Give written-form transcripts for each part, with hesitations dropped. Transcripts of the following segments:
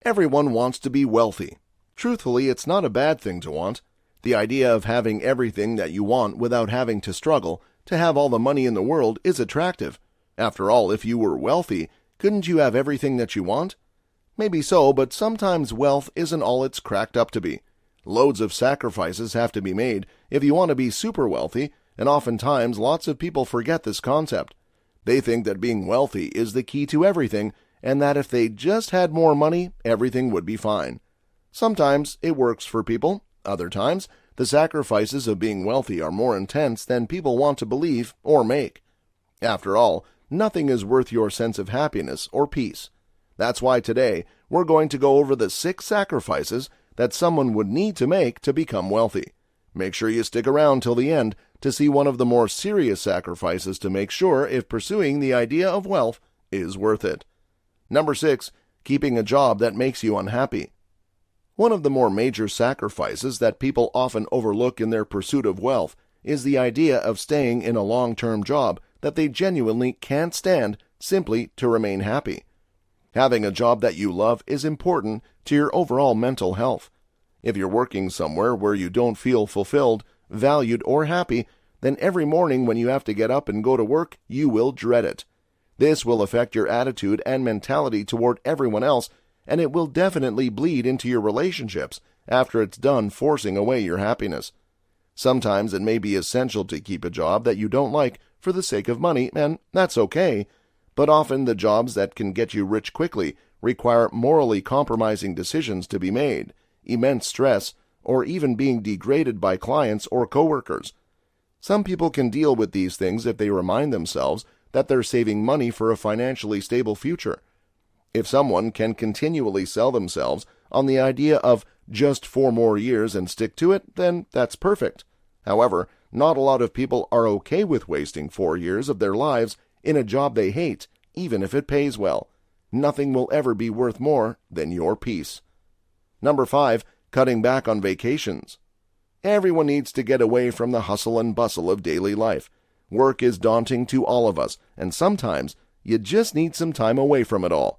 Everyone wants to be wealthy. Truthfully, it's not a bad thing to want. The idea of having everything that you want without having to struggle to have all the money in the world is attractive. After all, if you were wealthy, couldn't you have everything that you want? Maybe so, but sometimes wealth isn't all it's cracked up to be. Loads of sacrifices have to be made if you want to be super wealthy, and oftentimes lots of people forget this concept. They think that being wealthy is the key to everything, and that if they just had more money, everything would be fine. Sometimes it works for people. Other times, the sacrifices of being wealthy are more intense than people want to believe or make. After all, nothing is worth your sense of happiness or peace. That's why today we're going to go over the 6 sacrifices that someone would need to make to become wealthy. Make sure you stick around till the end to see one of the more serious sacrifices to make sure if pursuing the idea of wealth is worth it. Number 6, keeping a job that makes you unhappy. One of the more major sacrifices that people often overlook in their pursuit of wealth is the idea of staying in a long-term job that they genuinely can't stand simply to remain happy. Having a job that you love is important to your overall mental health. If you're working somewhere where you don't feel fulfilled, valued, or happy, then every morning when you have to get up and go to work, you will dread it. This will affect your attitude and mentality toward everyone else, and it will definitely bleed into your relationships after it's done forcing away your happiness. Sometimes it may be essential to keep a job that you don't like for the sake of money, and that's okay, but often the jobs that can get you rich quickly require morally compromising decisions to be made, immense stress, or even being degraded by clients or coworkers. Some people can deal with these things if they remind themselves that they're saving money for a financially stable future. If someone can continually sell themselves on the idea of just 4 more years and stick to it, then that's perfect. However, not a lot of people are okay with wasting 4 years of their lives in a job they hate, even if it pays well. Nothing will ever be worth more than your peace. Number 5, cutting back on vacations. Everyone needs to get away from the hustle and bustle of daily life. Work is daunting to all of us, and sometimes you just need some time away from it all.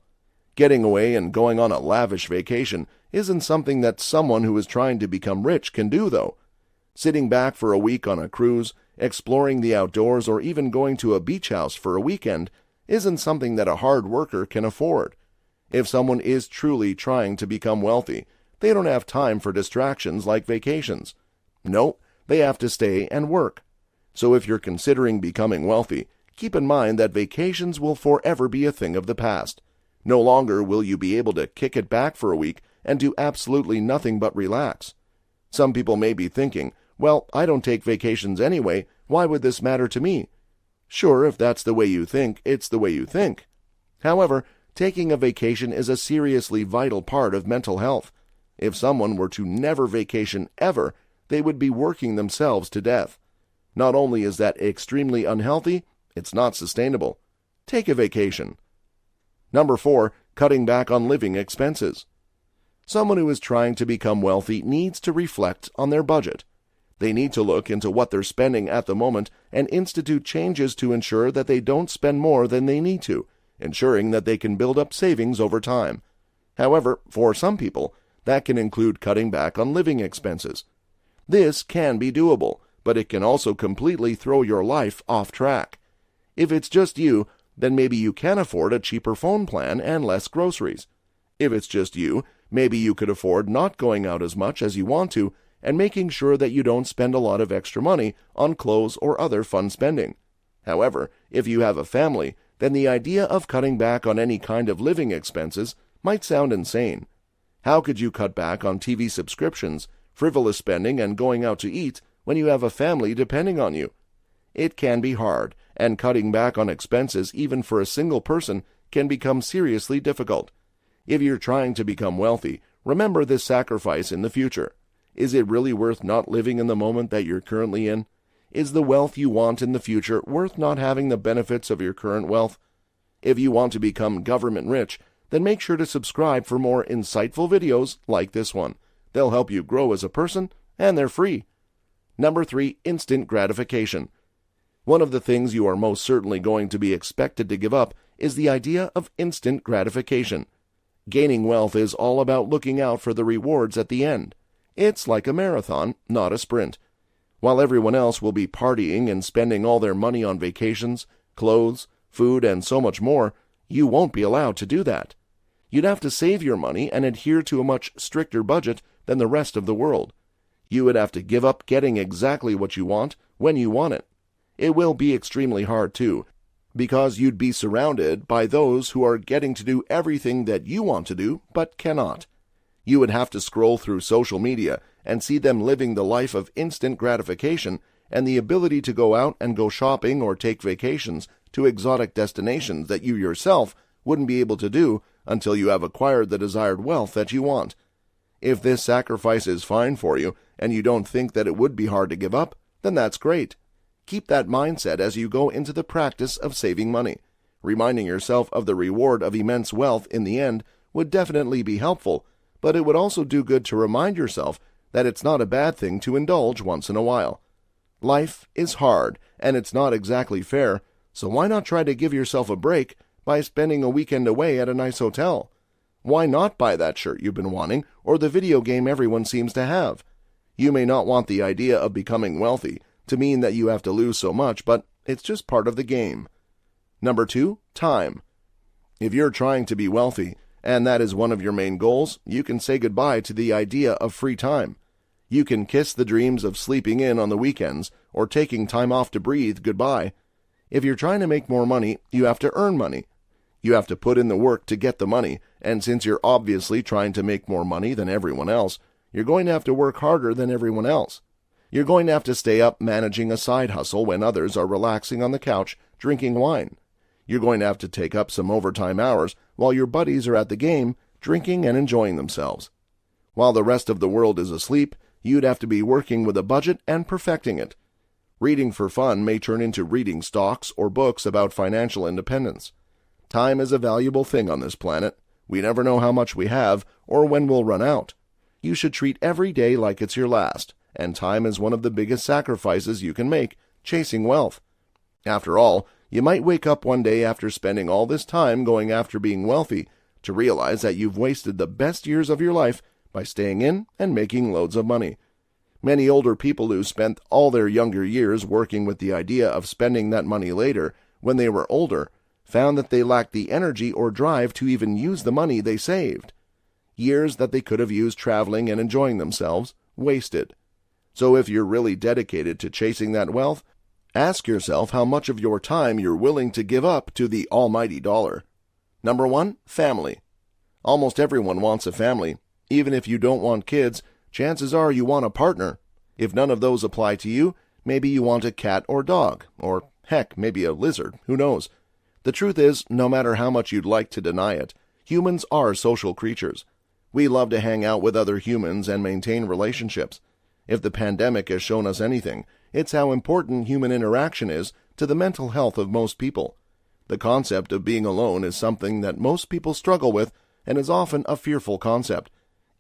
Getting away and going on a lavish vacation isn't something that someone who is trying to become rich can do, though. Sitting back for a week on a cruise, exploring the outdoors, or even going to a beach house for a weekend isn't something that a hard worker can afford. If someone is truly trying to become wealthy, they don't have time for distractions like vacations. No, they have to stay and work. So if you're considering becoming wealthy, keep in mind that vacations will forever be a thing of the past. No longer will you be able to kick it back for a week and do absolutely nothing but relax. Some people may be thinking, well, I don't take vacations anyway, why would this matter to me? Sure, if that's the way you think, it's the way you think. However, taking a vacation is a seriously vital part of mental health. If someone were to never vacation ever, they would be working themselves to death. Not only is that extremely unhealthy, it's not sustainable. Take a vacation. Number 4, cutting back on living expenses. Someone who is trying to become wealthy needs to reflect on their budget. They need to look into what they're spending at the moment and institute changes to ensure that they don't spend more than they need to, ensuring that they can build up savings over time. However, for some people, that can include cutting back on living expenses. This can be doable, but it can also completely throw your life off track. If it's just you, then maybe you can afford a cheaper phone plan and less groceries. If it's just you, maybe you could afford not going out as much as you want to and making sure that you don't spend a lot of extra money on clothes or other fun spending. However, if you have a family, then the idea of cutting back on any kind of living expenses might sound insane. How could you cut back on TV subscriptions, frivolous spending, and going out to eat when you have a family depending on you? It can be hard, and cutting back on expenses even for a single person can become seriously difficult. If you're trying to become wealthy, remember this sacrifice in the future. Is it really worth not living in the moment that you're currently in? Is the wealth you want in the future worth not having the benefits of your current wealth? If you want to become government rich, then make sure to subscribe for more insightful videos like this one. They'll help you grow as a person, and they're free. Number 3, instant gratification. One of the things you are most certainly going to be expected to give up is the idea of instant gratification. Gaining wealth is all about looking out for the rewards at the end. It's like a marathon, not a sprint. While everyone else will be partying and spending all their money on vacations, clothes, food, and so much more, you won't be allowed to do that. You'd have to save your money and adhere to a much stricter budget than the rest of the world. You would have to give up getting exactly what you want when you want it. It will be extremely hard, too, because you'd be surrounded by those who are getting to do everything that you want to do but cannot. You would have to scroll through social media and see them living the life of instant gratification and the ability to go out and go shopping or take vacations to exotic destinations that you yourself wouldn't be able to do until you have acquired the desired wealth that you want. If this sacrifice is fine for you and you don't think that it would be hard to give up, then that's great. Keep that mindset as you go into the practice of saving money. Reminding yourself of the reward of immense wealth in the end would definitely be helpful, but it would also do good to remind yourself that it's not a bad thing to indulge once in a while. Life is hard, and it's not exactly fair, so why not try to give yourself a break by spending a weekend away at a nice hotel? Why not buy that shirt you've been wanting, or the video game everyone seems to have? You may not want the idea of becoming wealthy to mean that you have to lose so much, but it's just part of the game. Number 2, time. If you're trying to be wealthy, and that is one of your main goals, you can say goodbye to the idea of free time. You can kiss the dreams of sleeping in on the weekends or taking time off to breathe goodbye. If you're trying to make more money, you have to earn money. You have to put in the work to get the money, and since you're obviously trying to make more money than everyone else, you're going to have to work harder than everyone else. You're going to have to stay up managing a side hustle when others are relaxing on the couch drinking wine. You're going to have to take up some overtime hours while your buddies are at the game drinking and enjoying themselves. While the rest of the world is asleep, you'd have to be working with a budget and perfecting it. Reading for fun may turn into reading stocks or books about financial independence. Time is a valuable thing on this planet. We never know how much we have or when we'll run out. You should treat every day like it's your last, and time is one of the biggest sacrifices you can make, chasing wealth. After all, you might wake up one day after spending all this time going after being wealthy to realize that you've wasted the best years of your life by staying in and making loads of money. Many older people who spent all their younger years working with the idea of spending that money later, when they were older, found that they lacked the energy or drive to even use the money they saved. Years that they could have used traveling and enjoying themselves, wasted. So if you're really dedicated to chasing that wealth, ask yourself how much of your time you're willing to give up to the almighty dollar. Number 1, family. Almost everyone wants a family. Even if you don't want kids, chances are you want a partner. If none of those apply to you, maybe you want a cat or dog, or heck, maybe a lizard, who knows. The truth is, no matter how much you'd like to deny it, humans are social creatures. We love to hang out with other humans and maintain relationships. If the pandemic has shown us anything, it's how important human interaction is to the mental health of most people. The concept of being alone is something that most people struggle with and is often a fearful concept.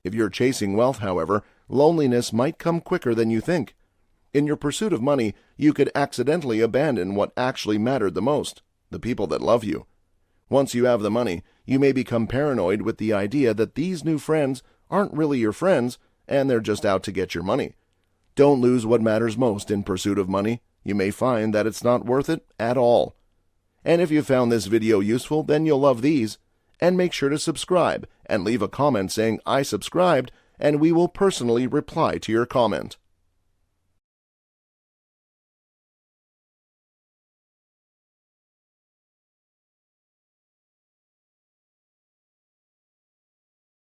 If you're chasing wealth, however, loneliness might come quicker than you think. In your pursuit of money, you could accidentally abandon what actually mattered the most, the people that love you. Once you have the money, you may become paranoid with the idea that these new friends aren't really your friends and they're just out to get your money. Don't lose what matters most in pursuit of money. You may find that it's not worth it at all. And if you found this video useful, then you'll love these. And make sure to subscribe and leave a comment saying I subscribed, and we will personally reply to your comment.